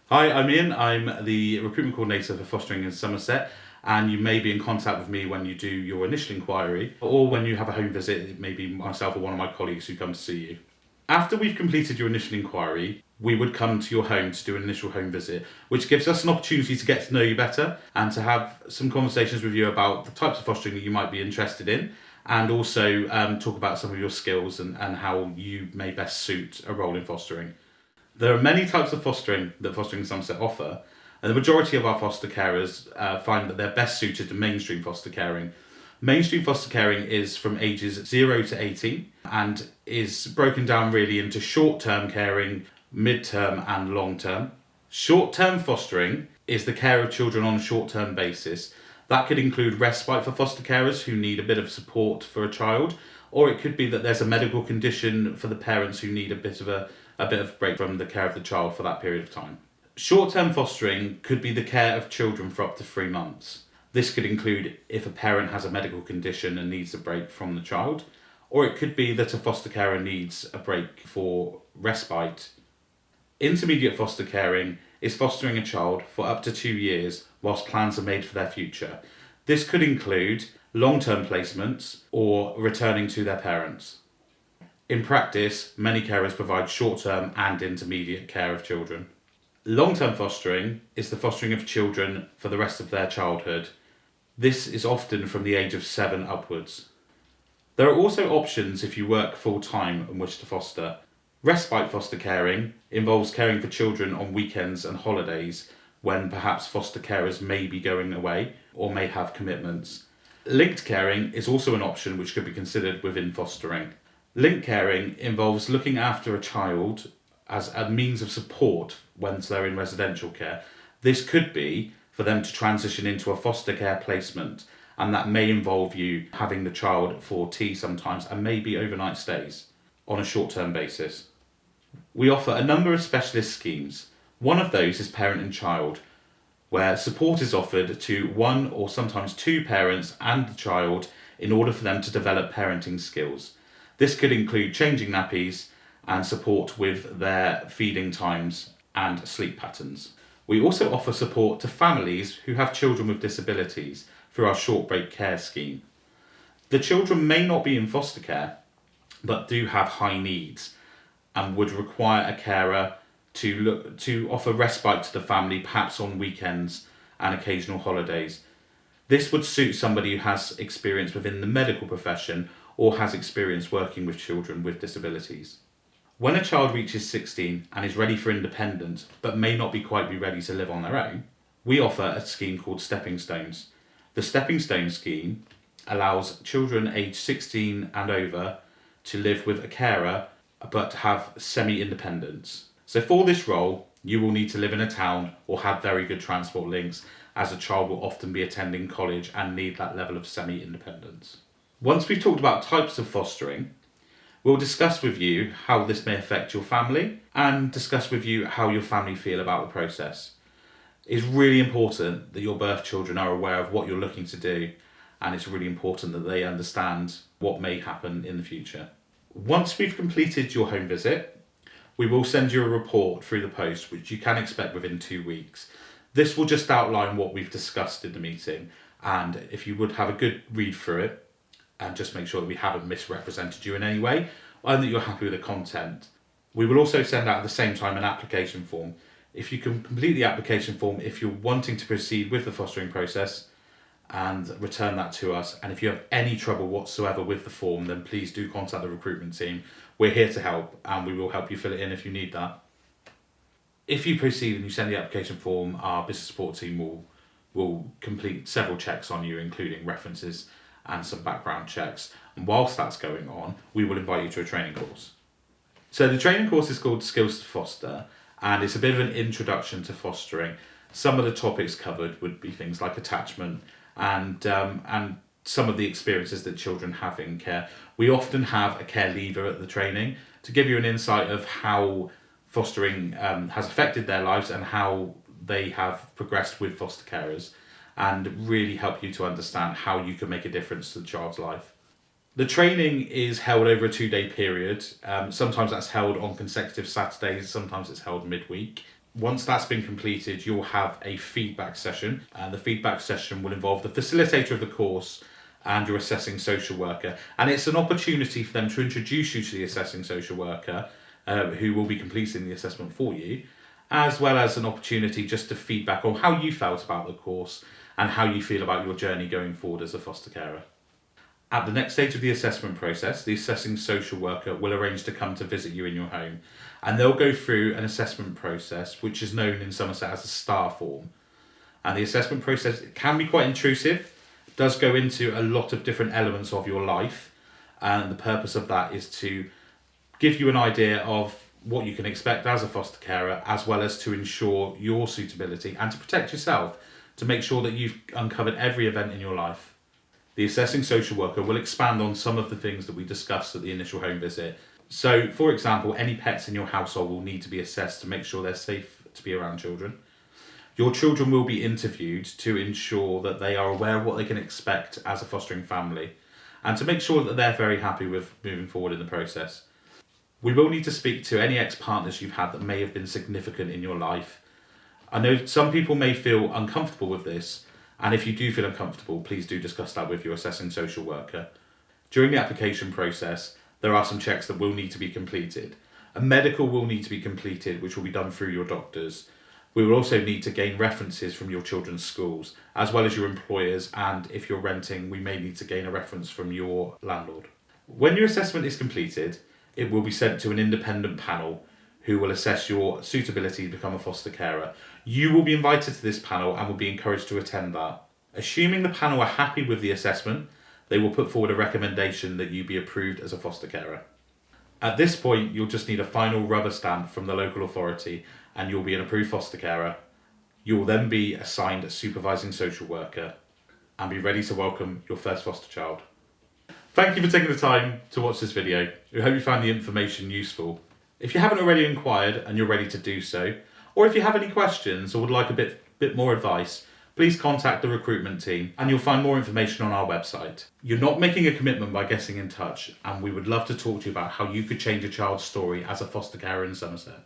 Hi, I'm Ian. I'm the recruitment coordinator for fostering in Somerset, and you may be in contact with me when you do your initial inquiry, or when you have a home visit. It may be myself or one of my colleagues who come to see you. After we've completed your initial inquiry, we would come to your home to do an initial home visit, which gives us an opportunity to get to know you better and to have some conversations with you about the types of fostering that you might be interested in, and also talk about some of your skills and how you may best suit a role in fostering. There are many types of fostering that Fostering in Somerset offer, and the majority of our foster carers find that they're best suited to mainstream foster caring. Mainstream foster caring is from ages 0 to 18 and is broken down really into short-term caring, mid-term and long-term. Short-term fostering is the care of children on a short-term basis. That could include respite for foster carers who need a bit of support for a child, or it could be that there's a medical condition for the parents who need a bit of break from the care of the child for that period of time. Short-term fostering could be the care of children for up to 3 months. This could include if a parent has a medical condition and needs a break from the child, or it could be that a foster carer needs a break for respite. Intermediate foster caring is fostering a child for up to 2 years whilst plans are made for their future. This could include long-term placements or returning to their parents. In practice, many carers provide short-term and intermediate care of children. Long-term fostering is the fostering of children for the rest of their childhood. This is often from the age of 7 upwards. There are also options if you work full-time and wish to foster. Respite foster caring involves caring for children on weekends and holidays when perhaps foster carers may be going away or may have commitments. Linked caring is also an option which could be considered within fostering. Linked caring involves looking after a child as a means of support once they're in residential care. This could be for them to transition into a foster care placement, and that may involve you having the child for tea sometimes and maybe overnight stays on a short-term basis. We offer a number of specialist schemes. One of those is parent and child, where support is offered to one or sometimes 2 parents and the child in order for them to develop parenting skills. This could include changing nappies and support with their feeding times and sleep patterns. We also offer support to families who have children with disabilities through our short break care scheme. The children may not be in foster care, but do have high needs and would require a carer to offer respite to the family, perhaps on weekends and occasional holidays. This would suit somebody who has experience within the medical profession or has experience working with children with disabilities. When a child reaches 16 and is ready for independence but may not quite be ready to live on their own, we offer a scheme called Stepping Stones. The Stepping Stone scheme allows children aged 16 and over to live with a carer but have semi-independence. So for this role, you will need to live in a town or have very good transport links, as a child will often be attending college and need that level of semi-independence. Once we've talked about types of fostering, we'll discuss with you how this may affect your family and discuss with you how your family feel about the process. It's really important that your birth children are aware of what you're looking to do, and it's really important that they understand what may happen in the future. Once we've completed your home visit, we will send you a report through the post, which you can expect within 2 weeks. This will just outline what we've discussed in the meeting, and if you would have a good read through it and just make sure that we haven't misrepresented you in any way and that you're happy with the content. We will also send out at the same time an application form. If you can complete the application form if you're wanting to proceed with the fostering process, and return that to us. And if you have any trouble whatsoever with the form, then please do contact the recruitment team. We're here to help, and we will help you fill it in if you need that. If you proceed and you send the application form, our business support team will complete several checks on you, including references and some background checks. And whilst that's going on, we will invite you to a training course. So the training course is called Skills to Foster, and it's a bit of an introduction to fostering. Some of the topics covered would be things like attachment and some of the experiences that children have in care. We often have a care leaver at the training to give you an insight of how fostering has affected their lives and how they have progressed with foster carers, and really help you to understand how you can make a difference to the child's life. The training is held over a 2-day period. Sometimes that's held on consecutive Saturdays, sometimes it's held midweek. Once that's been completed, you'll have a feedback session, and the feedback session will involve the facilitator of the course and your assessing social worker. And it's an opportunity for them to introduce you to the assessing social worker who will be completing the assessment for you, as well as an opportunity just to feedback on how you felt about the course and how you feel about your journey going forward as a foster carer. At the next stage of the assessment process, the assessing social worker will arrange to come to visit you in your home, and they'll go through an assessment process which is known in Somerset as a STAR form. And the assessment process can be quite intrusive, does go into a lot of different elements of your life, and the purpose of that is to give you an idea of what you can expect as a foster carer, as well as to ensure your suitability and to protect yourself, to make sure that you've uncovered every event in your life. The assessing social worker will expand on some of the things that we discussed at the initial home visit. So, for example, any pets in your household will need to be assessed to make sure they're safe to be around children. Your children will be interviewed to ensure that they are aware of what they can expect as a fostering family, and to make sure that they're very happy with moving forward in the process. We will need to speak to any ex-partners you've had that may have been significant in your life. I know some people may feel uncomfortable with this, and if you do feel uncomfortable, please do discuss that with your assessing social worker. During the application process, there are some checks that will need to be completed. A medical will need to be completed, which will be done through your doctors. We will also need to gain references from your children's schools, as well as your employers, and if you're renting, we may need to gain a reference from your landlord. When your assessment is completed, it will be sent to an independent panel who will assess your suitability to become a foster carer. You will be invited to this panel and will be encouraged to attend that. Assuming the panel are happy with the assessment, they will put forward a recommendation that you be approved as a foster carer. At this point, you'll just need a final rubber stamp from the local authority and you'll be an approved foster carer. You will then be assigned a supervising social worker and be ready to welcome your first foster child. Thank you for taking the time to watch this video. We hope you found the information useful. If you haven't already inquired and you're ready to do so, or if you have any questions or would like a bit more advice, please contact the recruitment team and you'll find more information on our website. You're not making a commitment by getting in touch, and we would love to talk to you about how you could change a child's story as a foster carer in Somerset.